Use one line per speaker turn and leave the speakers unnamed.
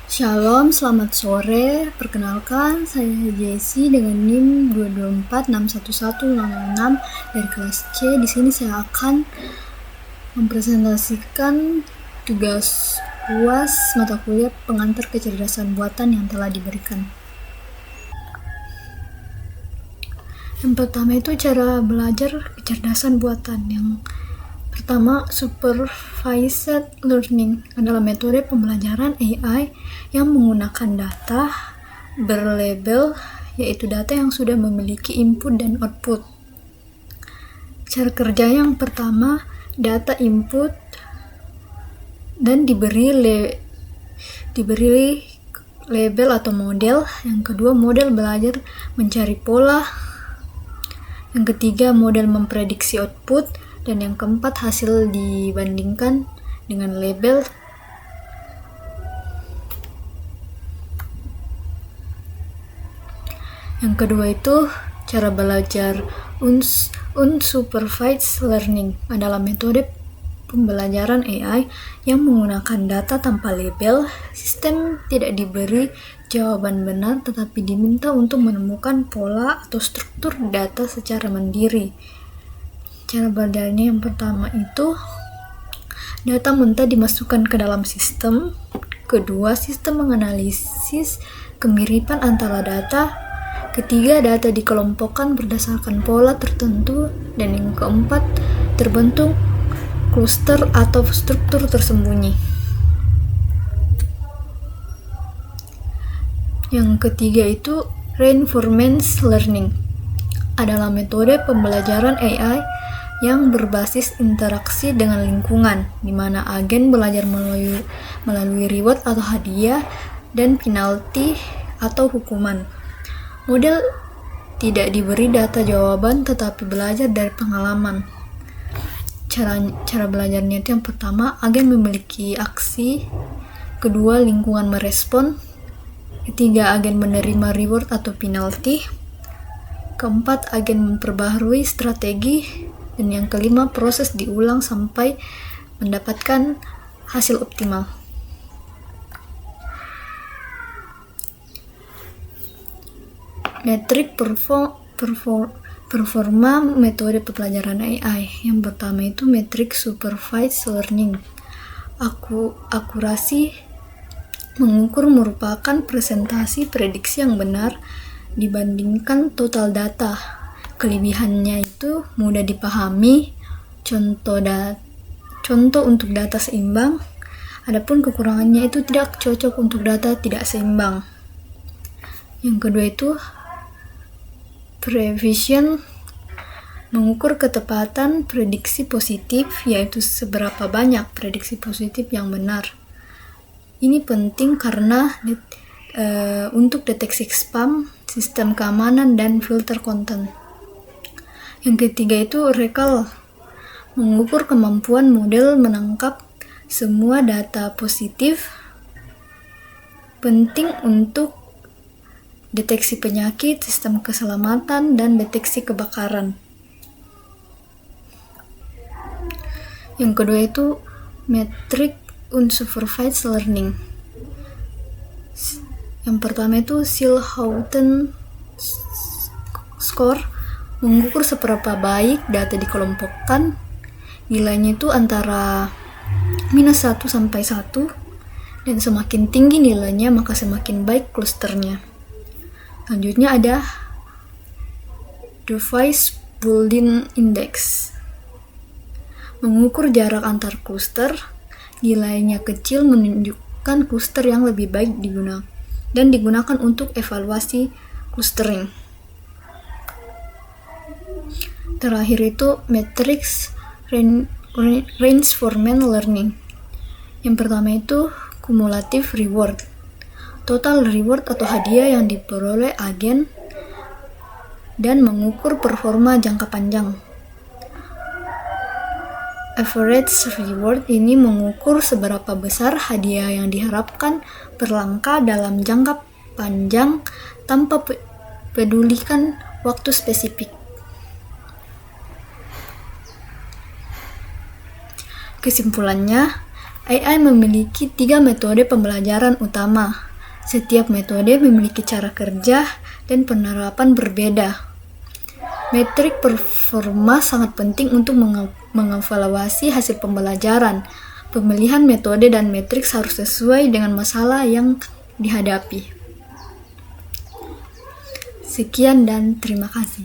Shalom, selamat sore. Perkenalkan, saya Jessie dengan NIM 224611606 dari kelas C. Di sini saya akan mempresentasikan tugas UAS mata kuliah pengantar kecerdasan buatan yang telah diberikan. Yang pertama itu cara belajar kecerdasan buatan. Yang pertama, supervised learning adalah metode pembelajaran AI yang menggunakan data berlabel, yaitu data yang sudah memiliki input dan output. Cara kerja yang pertama, data input dan diberi label atau model. Yang kedua, model belajar mencari pola. Yang ketiga, model memprediksi output. Dan yang keempat, hasil dibandingkan dengan label. Yang kedua itu cara belajar unsupervised learning adalah metode pembelajaran AI yang menggunakan data tanpa label. Sistem tidak diberi jawaban benar tetapi diminta untuk menemukan pola atau struktur data secara mandiri. Cara belajarnya yang pertama itu data mentah dimasukkan ke dalam sistem. Kedua, sistem menganalisis kemiripan antara data. Ketiga, data dikelompokkan berdasarkan pola tertentu. Dan yang keempat, terbentuk kluster atau struktur tersembunyi. Yang ketiga itu reinforcement learning adalah metode pembelajaran AI yang berbasis interaksi dengan lingkungan, di mana agen belajar melalui reward atau hadiah dan penalti atau hukuman. Model tidak diberi data jawaban tetapi belajar dari pengalaman. Cara belajarnya itu yang pertama, agen memiliki aksi. Kedua, lingkungan merespon. Ketiga, agen menerima reward atau penalti. Keempat, agen memperbaharui strategi. Dan yang kelima, proses diulang sampai mendapatkan hasil optimal. Metrik performa metode pembelajaran AI. Yang pertama itu metrik supervised learning. Akurasi mengukur merupakan presentasi prediksi yang benar dibandingkan total data. Kelebihannya itu mudah dipahami, contoh untuk data seimbang. Adapun kekurangannya itu tidak cocok untuk data tidak seimbang. Yang kedua itu precision, mengukur ketepatan prediksi positif, yaitu seberapa banyak prediksi positif yang benar. Ini penting karena untuk deteksi spam, sistem keamanan, dan filter konten. Yang ketiga itu recall, mengukur kemampuan model menangkap semua data positif, penting untuk deteksi penyakit, sistem keselamatan, dan deteksi kebakaran. Yang kedua itu metrik unsupervised learning. Yang pertama itu Silhouette score, mengukur seberapa baik data dikelompokkan. Nilainya itu antara -1 sampai 1, dan semakin tinggi nilainya maka semakin baik klusternya. Selanjutnya ada Device Building Index, mengukur jarak antar kluster. Nilainya kecil menunjukkan kluster yang lebih baik digunakan untuk evaluasi clustering. Terakhir itu matrix reinforcement learning. Yang pertama itu cumulative reward, total reward atau hadiah yang diperoleh agen, dan mengukur performa jangka panjang. Average reward ini mengukur seberapa besar hadiah yang diharapkan berlangka dalam jangka panjang tanpa pedulikan waktu spesifik. Kesimpulannya, AI memiliki 3 metode pembelajaran utama. Setiap metode memiliki cara kerja dan penerapan berbeda. Metrik performa sangat penting untuk mengevaluasi hasil pembelajaran. Pemilihan metode dan metrik harus sesuai dengan masalah yang dihadapi. Sekian dan terima kasih.